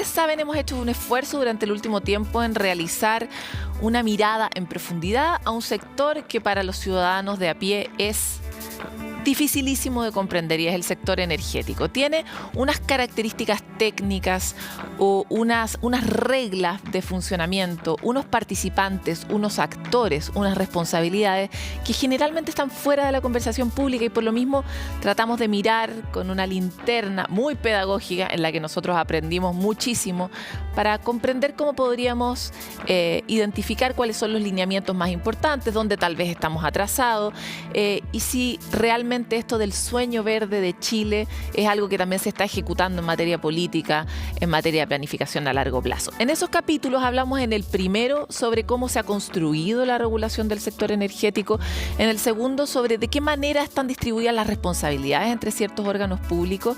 ustedes saben, hemos hecho un esfuerzo durante el último tiempo en realizar una mirada en profundidad a un sector que para los ciudadanos de a pie es dificilísimo de comprender, y es el sector energético. Tiene unas características técnicas o unas reglas de funcionamiento, unos participantes, unos actores, unas responsabilidades que generalmente están fuera de la conversación pública, y por lo mismo tratamos de mirar con una linterna muy pedagógica en la que nosotros aprendimos muchísimo para comprender cómo podríamos identificar cuáles son los lineamientos más importantes, dónde tal vez estamos atrasados, y si realmente esto del sueño verde de Chile es algo que también se está ejecutando en materia política, en materia de planificación a largo plazo. En esos capítulos hablamos en el primero sobre cómo se ha construido la regulación del sector energético, en el segundo sobre de qué manera están distribuidas las responsabilidades entre ciertos órganos públicos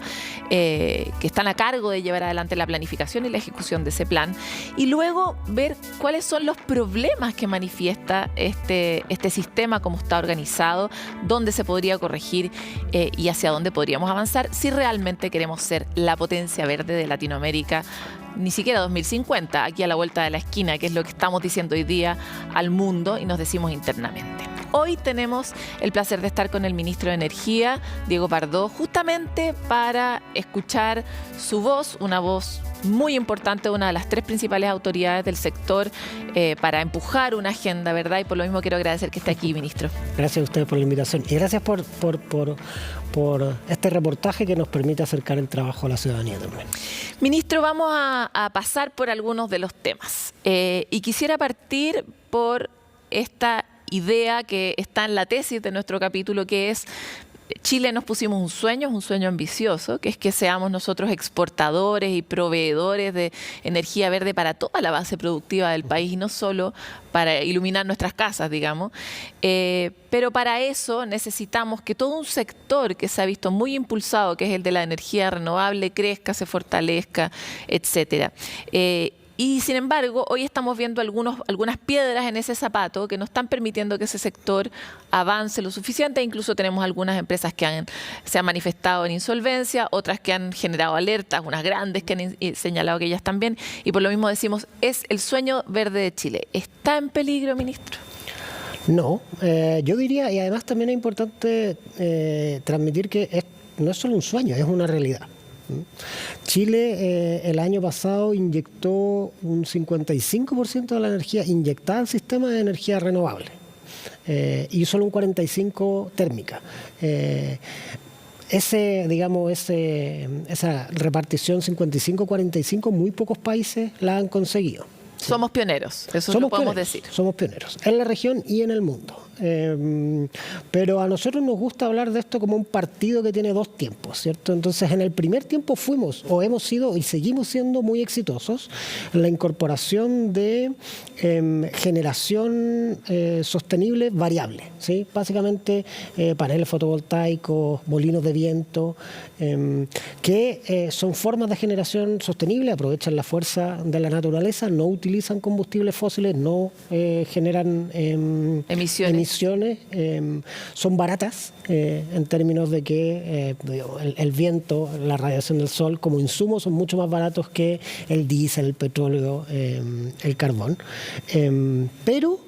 que están a cargo de llevar adelante la planificación y la ejecución de ese plan, y luego ver cuáles son los problemas que manifiesta este sistema, cómo está organizado, dónde se podría corregir y hacia dónde podríamos avanzar si realmente queremos ser la potencia verde de Latinoamérica, ni siquiera 2050, aquí a la vuelta de la esquina, que es lo que estamos diciendo hoy día al mundo y nos decimos internamente. Hoy tenemos el placer de estar con el ministro de Energía, Diego Pardo, justamente para escuchar su voz, una voz muy importante, una de las tres principales autoridades del sector, para empujar una agenda, ¿verdad? Y por lo mismo quiero agradecer que esté aquí, ministro. Gracias a ustedes por la invitación y gracias por este reportaje que nos permite acercar el trabajo a la ciudadanía también. Ministro, vamos a pasar por algunos de los temas y quisiera partir por esta idea que está en la tesis de nuestro capítulo, que es: Chile nos pusimos un sueño ambicioso, que es que seamos nosotros exportadores y proveedores de energía verde para toda la base productiva del país y no solo para iluminar nuestras casas, digamos. Pero para eso necesitamos que todo un sector que se ha visto muy impulsado, que es el de la energía renovable, crezca, se fortalezca, etcétera. Y sin embargo, hoy estamos viendo algunas piedras en ese zapato que no están permitiendo que ese sector avance lo suficiente. Incluso tenemos algunas empresas que se han manifestado en insolvencia, otras que han generado alertas, unas grandes que han señalado que ellas también. Y por lo mismo decimos, es el sueño verde de Chile. ¿Está en peligro, ministro? No, yo diría, y además también es importante transmitir que no es solo un sueño, es una realidad. Chile el año pasado inyectó un 55% de la energía inyectada al sistema de energía renovable y solo un 45% térmica. Esa repartición 55-45, muy pocos países la han conseguido. Sí. Somos pioneros, eso lo podemos decir. Somos pioneros en la región y en el mundo. Pero a nosotros nos gusta hablar de esto como un partido que tiene dos tiempos, ¿cierto? Entonces, en el primer tiempo fuimos, o hemos sido y seguimos siendo muy exitosos en la incorporación de generación sostenible variable, ¿sí? Básicamente paneles fotovoltaicos, molinos de viento, que son formas de generación sostenible, aprovechan la fuerza de la naturaleza, no utilizan combustibles fósiles, no generan emisiones, son baratas en términos de que el viento, la radiación del sol como insumos son mucho más baratos que el diésel, el petróleo, el carbón. Pero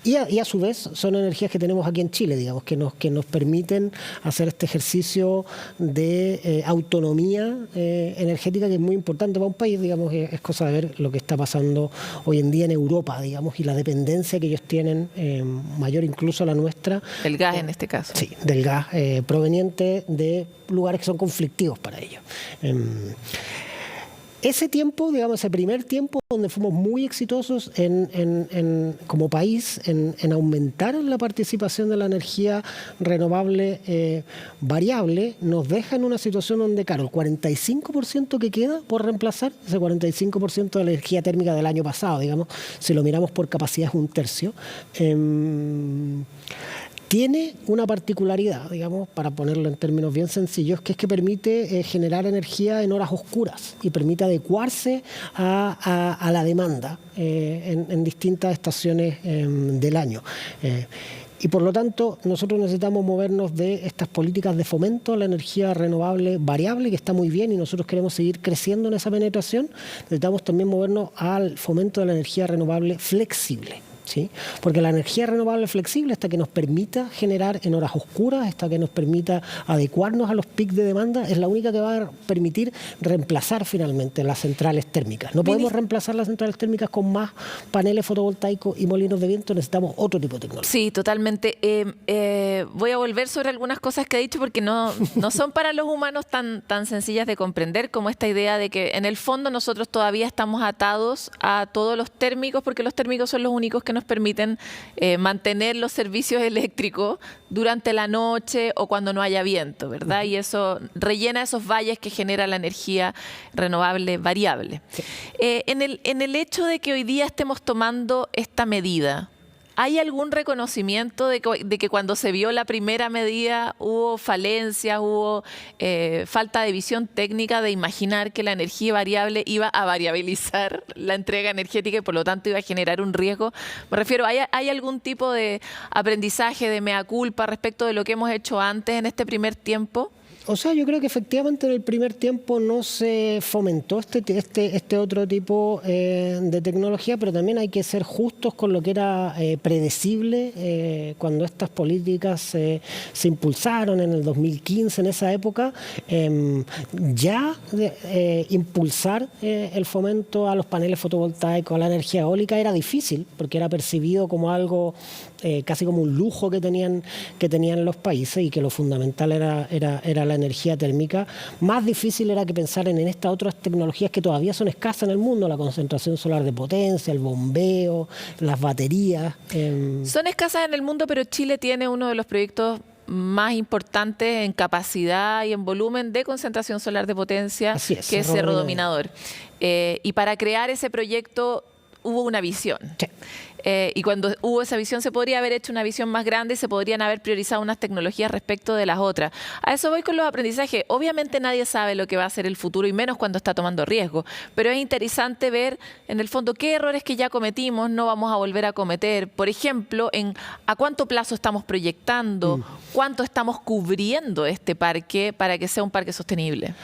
y a su vez son energías que tenemos aquí en Chile, digamos, que nos permiten hacer este ejercicio de autonomía energética, que es muy importante para un país, digamos. Es cosa de ver lo que está pasando hoy en día en Europa, digamos, y la dependencia que ellos tienen, mayor incluso a la nuestra. El gas en este caso. Sí, del gas proveniente de lugares que son conflictivos para ellos. Ese tiempo, digamos, ese primer tiempo donde fuimos muy exitosos como país en aumentar la participación de la energía renovable variable, nos deja en una situación donde, claro, el 45% que queda por reemplazar, ese 45% de la energía térmica del año pasado, digamos, si lo miramos por capacidad es un tercio, tiene una particularidad, digamos, para ponerlo en términos bien sencillos, que es que permite generar energía en horas oscuras y permite adecuarse a la demanda en distintas estaciones del año. Y por lo tanto, nosotros necesitamos movernos de estas políticas de fomento a la energía renovable variable, que está muy bien y nosotros queremos seguir creciendo en esa penetración. Necesitamos también movernos al fomento de la energía renovable flexible. ¿Sí? Porque la energía renovable flexible, esta que nos permita generar en horas oscuras, esta que nos permita adecuarnos a los picos de demanda, es la única que va a permitir reemplazar finalmente las centrales térmicas. No podemos reemplazar las centrales térmicas con más paneles fotovoltaicos y molinos de viento, necesitamos otro tipo de tecnología. Sí, totalmente. Voy a volver sobre algunas cosas que ha dicho porque no son para los humanos tan sencillas de comprender como esta idea de que en el fondo nosotros todavía estamos atados a todos los térmicos porque los térmicos son los únicos que nos permiten mantener los servicios eléctricos durante la noche o cuando no haya viento, ¿verdad? Y eso rellena esos valles que genera la energía renovable variable. Sí. En el hecho de que hoy día estemos tomando esta medida, ¿hay algún reconocimiento de que cuando se vio la primera medida hubo falencias, hubo falta de visión técnica de imaginar que la energía variable iba a variabilizar la entrega energética y por lo tanto iba a generar un riesgo? Me refiero, ¿hay algún tipo de aprendizaje, de mea culpa respecto de lo que hemos hecho antes en este primer tiempo? O sea, yo creo que efectivamente en el primer tiempo no se fomentó este otro tipo de tecnología, pero también hay que ser justos con lo que era predecible cuando estas políticas se impulsaron en el 2015, en esa época. Impulsar el fomento a los paneles fotovoltaicos, a la energía eólica era difícil, porque era percibido como algo casi como un lujo que tenían los países y que lo fundamental era la energía térmica. Más difícil era que pensar en estas otras tecnologías que todavía son escasas en el mundo, la concentración solar de potencia, el bombeo, las baterías. Son escasas en el mundo, pero Chile tiene uno de los proyectos más importantes en capacidad y en volumen de concentración solar de potencia, que es Cerro Dominador. Y para crear ese proyecto hubo una visión. Sí. Y cuando hubo esa visión se podría haber hecho una visión más grande y se podrían haber priorizado unas tecnologías respecto de las otras. A eso voy con los aprendizajes. Obviamente nadie sabe lo que va a ser el futuro y menos cuando está tomando riesgo, pero es interesante ver en el fondo qué errores que ya cometimos no vamos a volver a cometer. Por ejemplo, a cuánto plazo estamos proyectando, cuánto estamos cubriendo este parque para que sea un parque sostenible.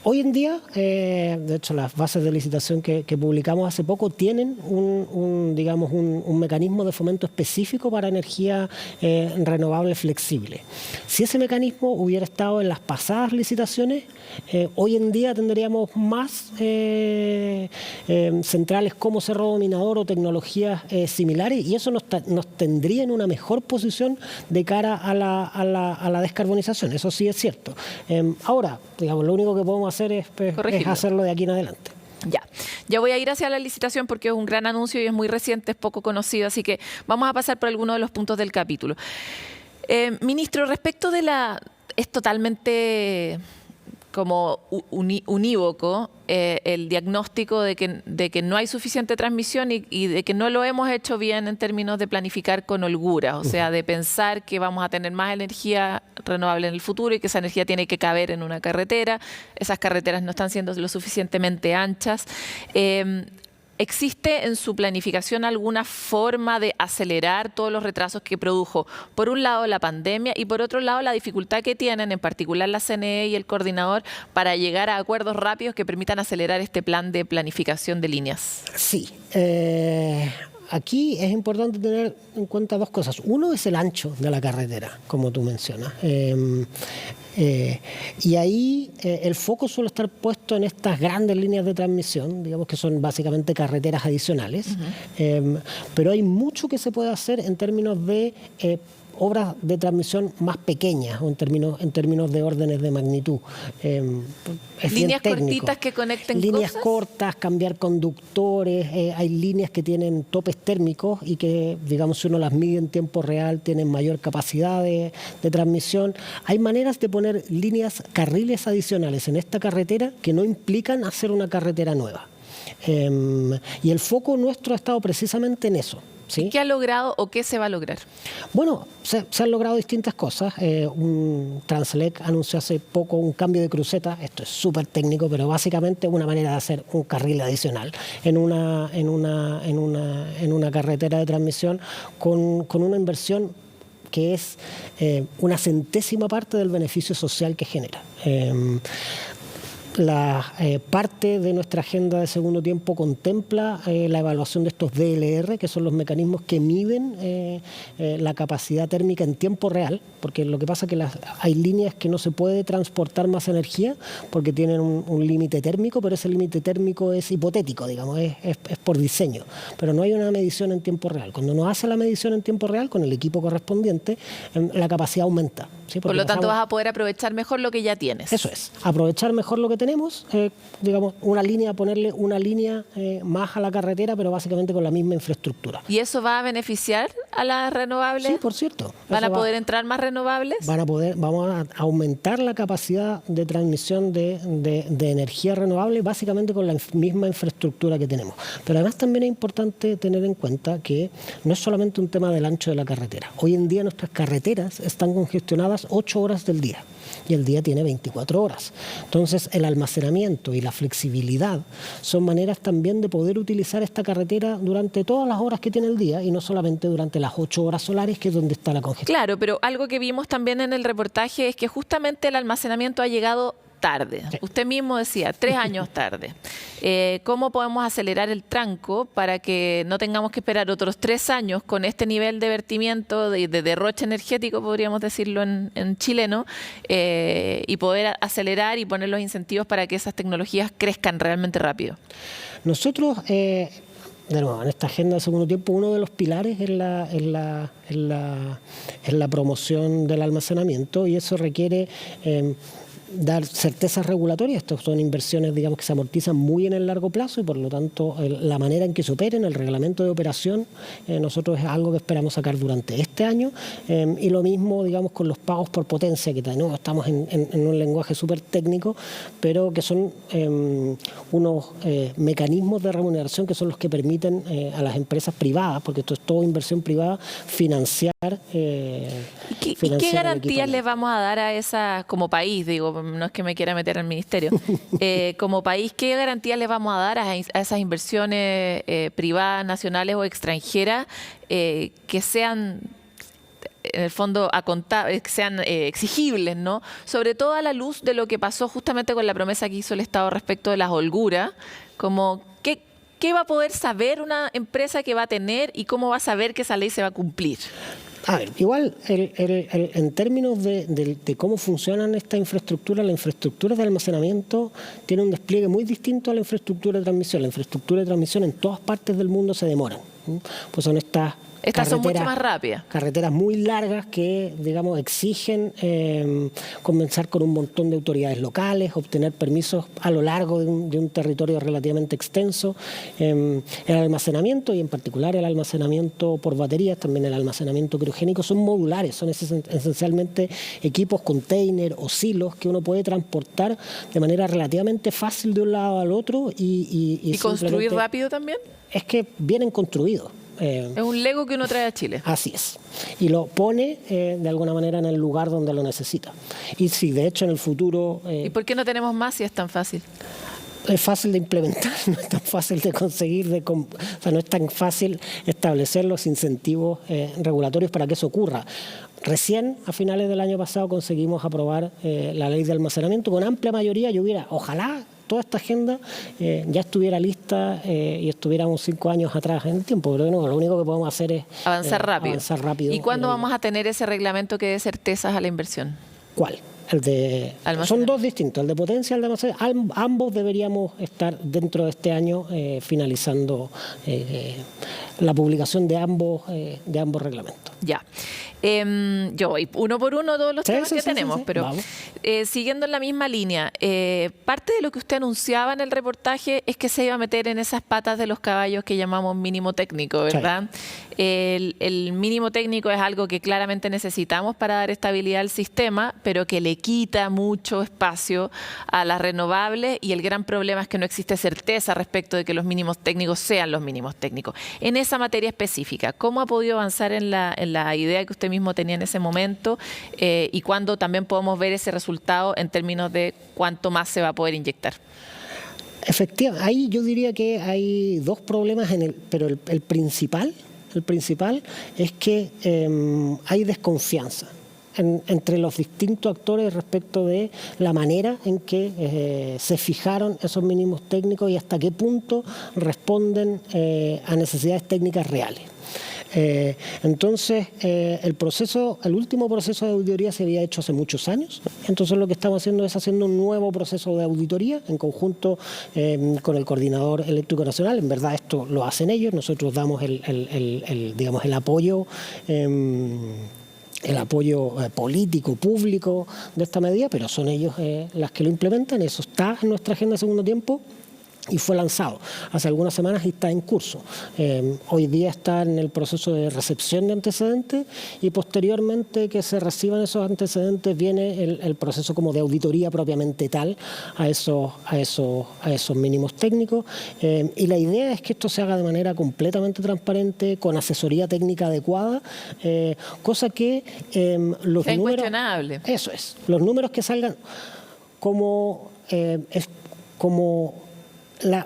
Hoy en día, de hecho, las bases de licitación que publicamos hace poco tienen un mecanismo de fomento específico para energía renovable flexible. Si ese mecanismo hubiera estado en las pasadas licitaciones, hoy en día tendríamos más centrales como Cerro Dominador o tecnologías similares, y eso nos tendría en una mejor posición de cara a la descarbonización. Eso sí es cierto. Ahora, digamos, lo único que podemos hacer es hacerlo de aquí en adelante. Ya voy a ir hacia la licitación porque es un gran anuncio y es muy reciente, es poco conocido, así que vamos a pasar por algunos de los puntos del capítulo. Ministro, respecto de es totalmente como unívoco el diagnóstico de que no hay suficiente transmisión y de que no lo hemos hecho bien en términos de planificar con holgura, o sea, de pensar que vamos a tener más energía renovable en el futuro y que esa energía tiene que caber en una carretera. Esas carreteras no están siendo lo suficientemente anchas. ¿Existe en su planificación alguna forma de acelerar todos los retrasos que produjo, por un lado, la pandemia y por otro lado, la dificultad que tienen, en particular la CNE y el coordinador, para llegar a acuerdos rápidos que permitan acelerar este plan de planificación de líneas? Sí. Aquí es importante tener en cuenta dos cosas. Uno es el ancho de la carretera, como tú mencionas. Y ahí el foco suele estar puesto en estas grandes líneas de transmisión, digamos que son básicamente carreteras adicionales. Pero hay mucho que se puede hacer en términos de obras de transmisión más pequeñas o en términos de órdenes de magnitud. Líneas cortitas que conecten líneas cosas. Cortas, cambiar conductores. Hay líneas que tienen topes térmicos y que, digamos, si uno las mide en tiempo real, tienen mayor capacidad de transmisión. Hay maneras de poner carriles adicionales en esta carretera que no implican hacer una carretera nueva. Y el foco nuestro ha estado precisamente en eso. ¿sí? ¿Y qué ha logrado o qué se va a lograr? Bueno, se han logrado distintas cosas. Transelec anunció hace poco un cambio de cruceta. Esto es súper técnico, pero básicamente una manera de hacer un carril adicional en una carretera de transmisión con una inversión que es una centésima parte del beneficio social que genera. La parte de nuestra agenda de segundo tiempo contempla la evaluación de estos DLR, que son los mecanismos que miden la capacidad térmica en tiempo real, porque lo que pasa es que hay líneas que no se puede transportar más energía porque tienen un límite térmico, pero ese límite térmico es hipotético, digamos, es por diseño, pero no hay una medición en tiempo real. Cuando uno hace la medición en tiempo real con el equipo correspondiente, la capacidad aumenta. ¿Sí? Por lo tanto, vas a poder aprovechar mejor lo que ya tienes. Eso es, aprovechar mejor lo que tenemos, digamos, ponerle una línea más a la carretera, pero básicamente con la misma infraestructura. ¿Y eso va a beneficiar a las renovables? Sí, por cierto. ¿Van a poder entrar más renovables? Vamos a aumentar la capacidad de transmisión de energía renovable, básicamente con la misma infraestructura que tenemos. Pero además también es importante tener en cuenta que no es solamente un tema del ancho de la carretera. Hoy en día nuestras carreteras están congestionadas 8 horas del día y el día tiene 24 horas. Entonces, el almacenamiento y la flexibilidad son maneras también de poder utilizar esta carretera durante todas las horas que tiene el día y no solamente durante las 8 horas solares, que es donde está la congestión. Claro, pero algo que vimos también en el reportaje es que justamente el almacenamiento ha llegado tarde. Sí. Usted mismo decía, 3 años tarde. ¿Cómo podemos acelerar el tranco para que no tengamos que esperar otros 3 años con este nivel de vertimiento, de derroche energético, podríamos decirlo en chileno, y poder acelerar y poner los incentivos para que esas tecnologías crezcan realmente rápido? Nosotros... de nuevo, en esta agenda de segundo tiempo, uno de los pilares es la promoción del almacenamiento, y eso requiere dar certezas regulatorias. Estas son inversiones, digamos, que se amortizan muy en el largo plazo, y por lo tanto la manera en que se operen, el reglamento de operación, nosotros es algo que esperamos sacar durante este año, y lo mismo, digamos, con los pagos por potencia, que no, estamos en un lenguaje súper técnico, pero que son unos mecanismos de remuneración que son los que permiten a las empresas privadas, porque esto es todo inversión privada, financiar. ¿Y qué garantías les vamos a dar a esas, como país, digo, no es que me quiera meter al ministerio, como país, qué garantías les vamos a dar a esas inversiones privadas, nacionales o extranjeras, que sean, en el fondo, que sean exigibles, ¿no? Sobre todo a la luz de lo que pasó justamente con la promesa que hizo el Estado respecto de las holguras, como ¿qué va a poder saber una empresa que va a tener y cómo va a saber que esa ley se va a cumplir? A ver, igual en términos de cómo funcionan esta infraestructura, la infraestructura de almacenamiento tiene un despliegue muy distinto a la infraestructura de transmisión. La infraestructura de transmisión en todas partes del mundo se demoran. Pues son estas son mucho más rápidas. Carreteras muy largas que, digamos, exigen comenzar con un montón de autoridades locales, obtener permisos a lo largo de un territorio relativamente extenso. El almacenamiento, y en particular el almacenamiento por baterías, también el almacenamiento criogénico, son modulares, son esencialmente equipos container o silos que uno puede transportar de manera relativamente fácil de un lado al otro. ¿Y construir rápido también? Es que vienen construidos. Es un Lego que uno trae a Chile. Así es. Y lo pone de alguna manera en el lugar donde lo necesita. Y si de hecho en el futuro... ¿Y por qué no tenemos más si es tan fácil? Es fácil de implementar, no es tan fácil de conseguir, o sea, no es tan fácil establecer los incentivos regulatorios para que eso ocurra. Recién, a finales del año pasado, conseguimos aprobar la ley de almacenamiento con amplia mayoría. Ojalá toda esta agenda ya estuviera lista y estuviéramos 5 años atrás en el tiempo, pero no, lo único que podemos hacer es avanzar rápido. ¿Y cuándo vamos a tener ese reglamento que dé certezas a la inversión? ¿Cuál? Son dos distintos, el de potencia y el de almacenamiento. Ambos deberíamos estar dentro de este año finalizando la publicación de ambos reglamentos. Ya. Yo voy uno por uno todos los temas que tenemos, pero siguiendo en la misma línea, parte de lo que usted anunciaba en el reportaje es que se iba a meter en esas patas de los caballos que llamamos mínimo técnico, ¿verdad? Sí. El mínimo técnico es algo que claramente necesitamos para dar estabilidad al sistema, pero que le le quita mucho espacio a las renovables y el gran problema es que no existe certeza respecto de que los mínimos técnicos sean los mínimos técnicos. En esa materia específica, ¿cómo ha podido avanzar en la idea que usted mismo tenía en ese momento y cuándo también podemos ver ese resultado en términos de cuánto más se va a poder inyectar? Efectivamente, ahí yo diría que hay dos problemas, pero el principal es que hay desconfianza entre los distintos actores respecto de la manera en que se fijaron esos mínimos técnicos y hasta qué punto responden a necesidades técnicas reales. Entonces, el último proceso de auditoría se había hecho hace muchos años. Entonces, lo que estamos haciendo es haciendo un nuevo proceso de auditoría en conjunto con el Coordinador Eléctrico Nacional. En verdad, esto lo hacen ellos. Nosotros damos digamos, el apoyo político, público de esta medida, pero son ellos las que lo implementan. Eso está en nuestra agenda de segundo tiempo y fue lanzado hace algunas semanas y está en curso. Hoy día está en el proceso de recepción de antecedentes y posteriormente que se reciban esos antecedentes viene el proceso como de auditoría propiamente tal a esos mínimos técnicos. Y la idea es que esto se haga de manera completamente transparente, con asesoría técnica adecuada, cosa que los sea números... incuestionable. Eso es. Los números que salgan como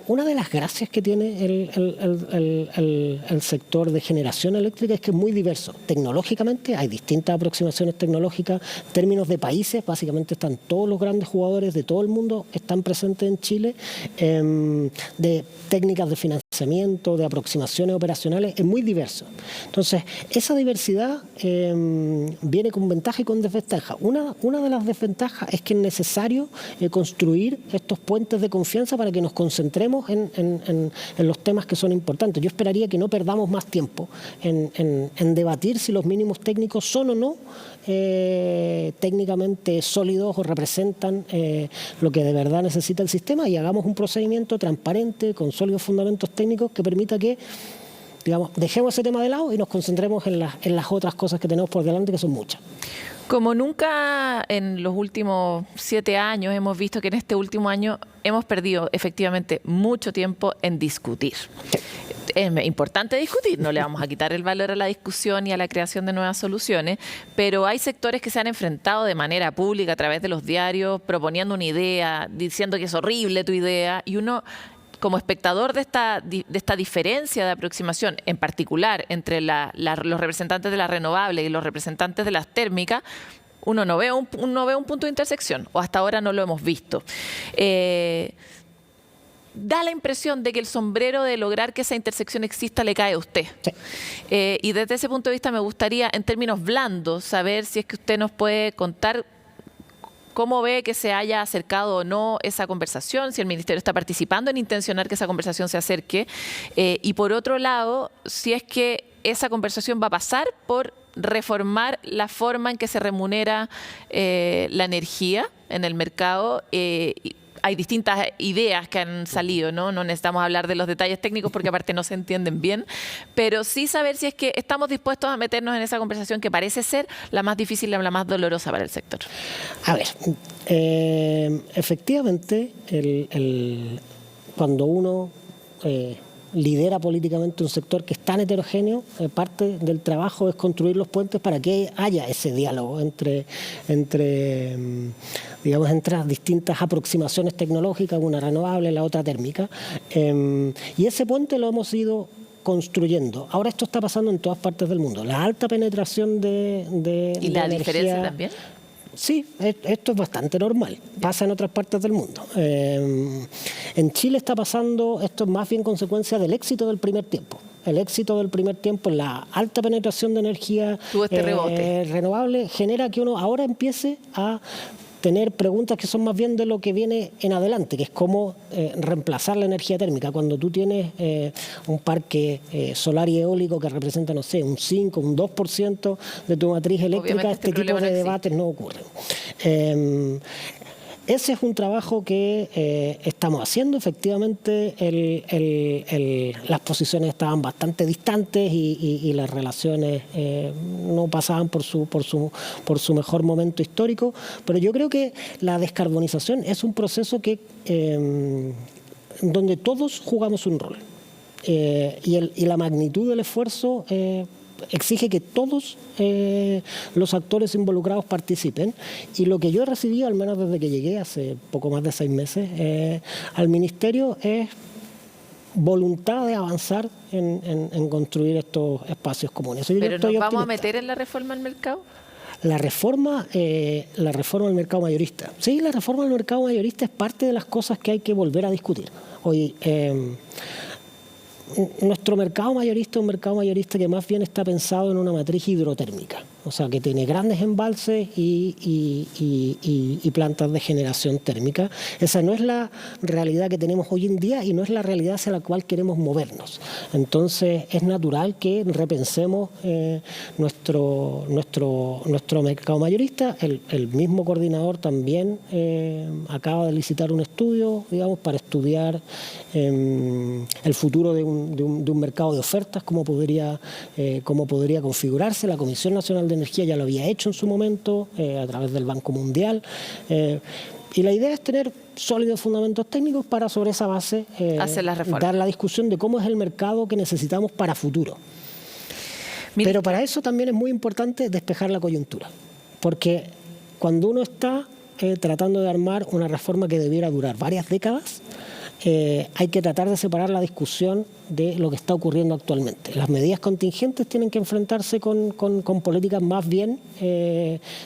una de las gracias que tiene el sector de generación eléctrica es que es muy diverso. Tecnológicamente hay distintas aproximaciones tecnológicas. En términos de países, básicamente están todos los grandes jugadores de todo el mundo, están presentes en Chile, de técnicas de financiamiento, de aproximaciones operacionales, es muy diverso. Entonces, esa diversidad viene con ventaja y con desventaja. Una de las desventajas es que es necesario construir estos puentes de confianza para que nos concentremos en los temas que son importantes. Yo esperaría que no perdamos más tiempo en debatir si los mínimos técnicos son o no técnicamente sólidos o representan lo que de verdad necesita el sistema, y hagamos un procedimiento transparente, con sólidos fundamentos técnicos que permita que, digamos, dejemos ese tema de lado y nos concentremos en las otras cosas que tenemos por delante, que son muchas. Como nunca en los últimos 7 años hemos visto que en este último año hemos perdido efectivamente mucho tiempo en discutir. Es importante discutir, no le vamos a quitar el valor a la discusión y a la creación de nuevas soluciones, pero hay sectores que se han enfrentado de manera pública a través de los diarios, proponiendo una idea, diciendo que es horrible tu idea, y uno, como espectador de esta diferencia de aproximación, en particular entre los representantes de las renovables y los representantes de las térmicas, uno no ve un punto de intersección, o hasta ahora no lo hemos visto. Da la impresión de que el sombrero de lograr que esa intersección exista le cae a usted. Sí. Y desde ese punto de vista me gustaría, en términos blandos, saber si es que usted nos puede contar cómo ve que se haya acercado o no esa conversación, si el Ministerio está participando en intencionar que esa conversación se acerque, y por otro lado, si es que esa conversación va a pasar por reformar la forma en que se remunera la energía en el mercado. Hay distintas ideas que han salido, ¿no? No necesitamos hablar de los detalles técnicos porque aparte no se entienden bien, pero sí saber si es que estamos dispuestos a meternos en esa conversación que parece ser la más difícil, la más dolorosa para el sector. A ver, efectivamente, cuando uno lidera políticamente un sector que es tan heterogéneo, parte del trabajo es construir los puentes para que haya ese diálogo entre las distintas aproximaciones tecnológicas, una renovable, la otra térmica, y ese puente lo hemos ido construyendo. Ahora esto está pasando en todas partes del mundo. La alta penetración de ¿Y la diferencia también? Sí, esto es bastante normal, pasa en otras partes del mundo. En Chile está pasando, esto es más bien consecuencia del éxito del primer tiempo. El éxito del primer tiempo en la alta penetración de energía renovable genera que uno ahora empiece a tener preguntas que son más bien de lo que viene en adelante, que es cómo reemplazar la energía térmica. Cuando tú tienes un parque solar y eólico que representa, no sé, un 5, un 2% de tu matriz eléctrica, este tipo de debates no ocurren. ese es un trabajo que estamos haciendo. Efectivamente, las posiciones estaban bastante distantes y las relaciones no pasaban por su mejor momento histórico, pero yo creo que la descarbonización es un proceso que donde todos jugamos un rol. Y la magnitud del esfuerzo exige que todos los actores involucrados participen, y lo que yo he recibido, al menos desde que llegué hace poco más de 6 meses al Ministerio, es voluntad de avanzar en construir estos espacios comunes. ¿Pero nos vamos a meter en la reforma del mercado? La reforma del mercado mayorista. Sí, la reforma del mercado mayorista es parte de las cosas que hay que volver a discutir. Hoy, nuestro mercado mayorista es un mercado mayorista que más bien está pensado en una matriz hidrotérmica, o sea, que tiene grandes embalses y plantas de generación térmica. Esa no es la realidad que tenemos hoy en día y no es la realidad hacia la cual queremos movernos. Entonces, es natural que repensemos nuestro mercado mayorista. El mismo coordinador también acaba de licitar un estudio, digamos, para estudiar el futuro de un mercado de ofertas, cómo podría configurarse. La Comisión Nacional de Energía ya lo había hecho en su momento a través del Banco Mundial, y la idea es tener sólidos fundamentos técnicos para, sobre esa base, dar la discusión de cómo es el mercado que necesitamos para futuro. Pero para eso también es muy importante despejar la coyuntura, porque cuando uno está tratando de armar una reforma que debiera durar varias décadas, hay que tratar de separar la discusión de lo que está ocurriendo actualmente. Las medidas contingentes tienen que enfrentarse con políticas más bien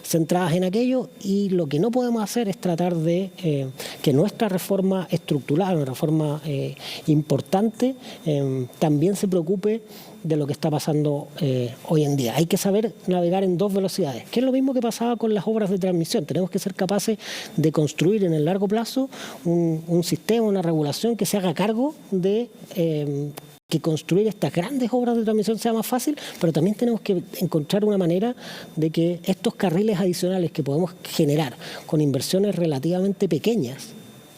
centradas en aquello, y lo que no podemos hacer es tratar de que nuestra reforma estructural, una reforma importante, también se preocupe de lo que está pasando hoy en día. Hay que saber navegar en 2 velocidades, que es lo mismo que pasaba con las obras de transmisión. Tenemos que ser capaces de construir en el largo plazo un sistema, una regulación que se haga cargo de que construir estas grandes obras de transmisión sea más fácil, pero también tenemos que encontrar una manera de que estos carriles adicionales que podemos generar con inversiones relativamente pequeñas,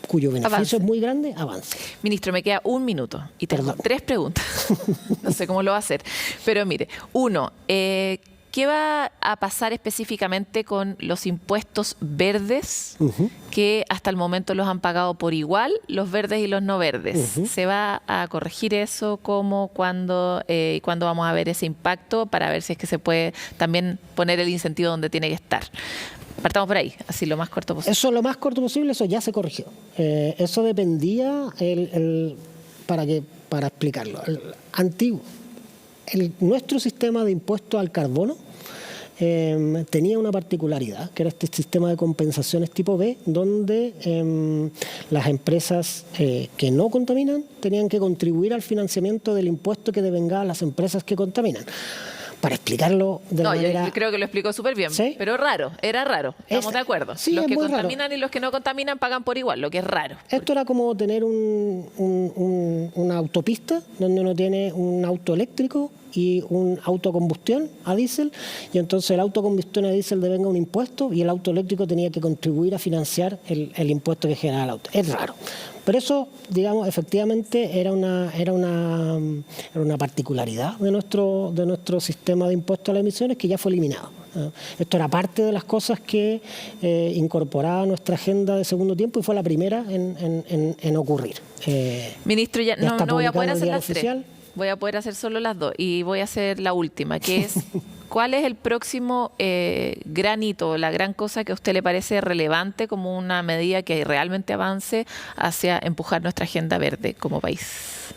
cuyo beneficio es muy grande, avance. Ministro, me queda 1 minuto y tengo 3 preguntas. No sé cómo lo va a hacer, pero mire, 1, ¿qué va a pasar específicamente con los impuestos verdes que hasta el momento los han pagado por igual, los verdes y los no verdes? ¿Se va a corregir eso? ¿Cómo? ¿Cuándo? ¿Cuándo vamos a ver ese impacto para ver si es que se puede también poner el incentivo donde tiene que estar? Partamos por ahí, así lo más corto posible. Eso lo más corto posible, eso ya se corrigió. Eso dependía, para explicarlo, nuestro sistema de impuesto al carbono tenía una particularidad, que era este sistema de compensaciones tipo B, donde las empresas que no contaminan tenían que contribuir al financiamiento del impuesto que devengaba a las empresas que contaminan. Para explicarlo de la manera... Yo creo que lo explicó súper bien, ¿sí? Pero era raro, estamos de acuerdo. Sí, los que contaminan raro. Y los que no contaminan pagan por igual, lo que es raro. Esto era como tener una autopista donde uno tiene un auto eléctrico y un auto a combustión a diésel, y entonces el auto a combustión a diésel devenga un impuesto y el auto eléctrico tenía que contribuir a financiar el impuesto que generaba el auto. Es raro. Pero eso, digamos, efectivamente era una particularidad de nuestro sistema de impuesto a las emisiones que ya fue eliminado. Esto era parte de las cosas que incorporaba nuestra agenda de segundo tiempo y fue la primera en ocurrir. Ministro, ya no voy a poder hacer las oficial. 3. Voy a poder hacer solo las 2 y voy a hacer la última, que es ¿cuál es el próximo gran hito, la gran cosa que a usted le parece relevante como una medida que realmente avance hacia empujar nuestra agenda verde como país?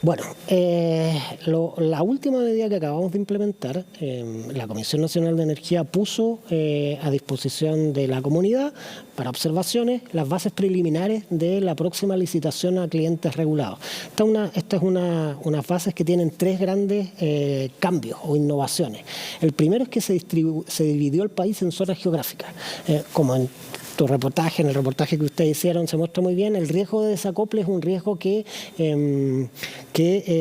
Bueno, la última medida que acabamos de implementar, la Comisión Nacional de Energía puso a disposición de la comunidad para observaciones las bases preliminares de la próxima licitación a clientes regulados. Esta es unas bases que tienen 3 grandes cambios o innovaciones. El primero es que se dividió el país en zonas geográficas, como en tu reportaje, en el reportaje que ustedes hicieron, se muestra muy bien, el riesgo de desacople es un riesgo que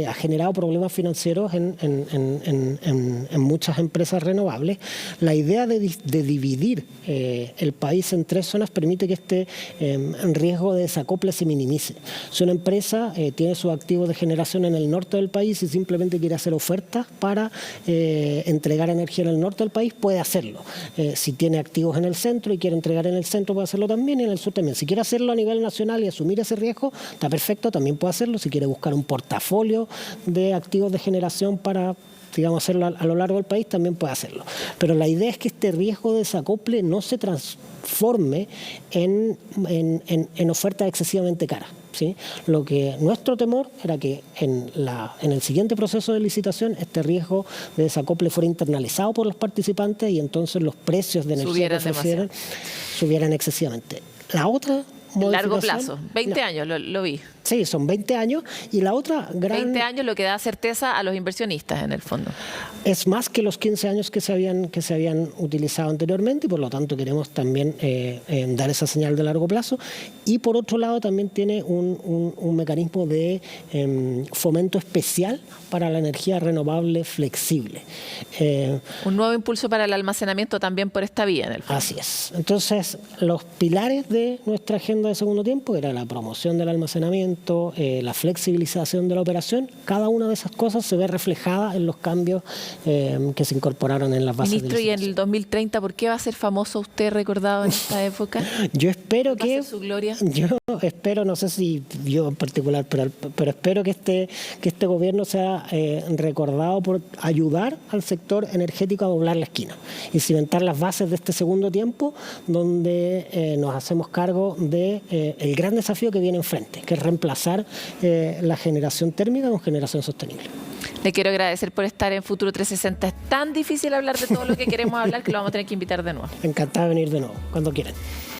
ha generado problemas financieros en muchas empresas renovables. La idea de dividir el país en 3 zonas permite que este riesgo de desacople se minimice. Si una empresa tiene sus activos de generación en el norte del país y simplemente quiere hacer ofertas para entregar energía en el norte del país, puede hacerlo. Si tiene activos en el centro y quiere entregar en el centro, puede hacerlo también, y en el sur también. Si quiere hacerlo a nivel nacional y asumir ese riesgo, está perfecto, también puede hacerlo. Si quiere buscar un portafolio de activos de generación para, digamos, hacerlo a lo largo del país, también puede hacerlo. Pero la idea es que este riesgo de desacople no se transforme en ofertas excesivamente caras, ¿sí? Lo que nuestro temor era que en el siguiente proceso de licitación este riesgo de desacople fuera internalizado por los participantes y entonces los precios de energía que ofrecieran subieran excesivamente. La otra largo plazo, 20 años, lo vi. Sí, son 20 años. Y la otra gran... 20 años, lo que da certeza a los inversionistas, en el fondo. Es más que los 15 años que se habían utilizado anteriormente, y por lo tanto queremos también dar esa señal de largo plazo. Y por otro lado también tiene un mecanismo de fomento especial para la energía renovable flexible. Un nuevo impulso para el almacenamiento también por esta vía, en el fondo. Así es. Entonces, los pilares de nuestra agenda de segundo tiempo era la promoción del almacenamiento, la flexibilización de la operación. Cada una de esas cosas se ve reflejada en los cambios que se incorporaron en las bases de licitación. Ministro, y en el 2030, ¿por qué va a ser famoso usted recordado en esta época? Yo espero que... ¿Va a ser su gloria? Yo espero, no sé si yo en particular, pero espero que este gobierno sea recordado por ayudar al sector energético a doblar la esquina y cimentar las bases de este segundo tiempo, donde nos hacemos cargo de el gran desafío que viene enfrente, que es reemplazar la generación térmica con generación sostenible. Le quiero agradecer por estar en Futuro 360. Es tan difícil hablar de todo lo que queremos hablar que lo vamos a tener que invitar de nuevo. Encantado de venir de nuevo, cuando quieran.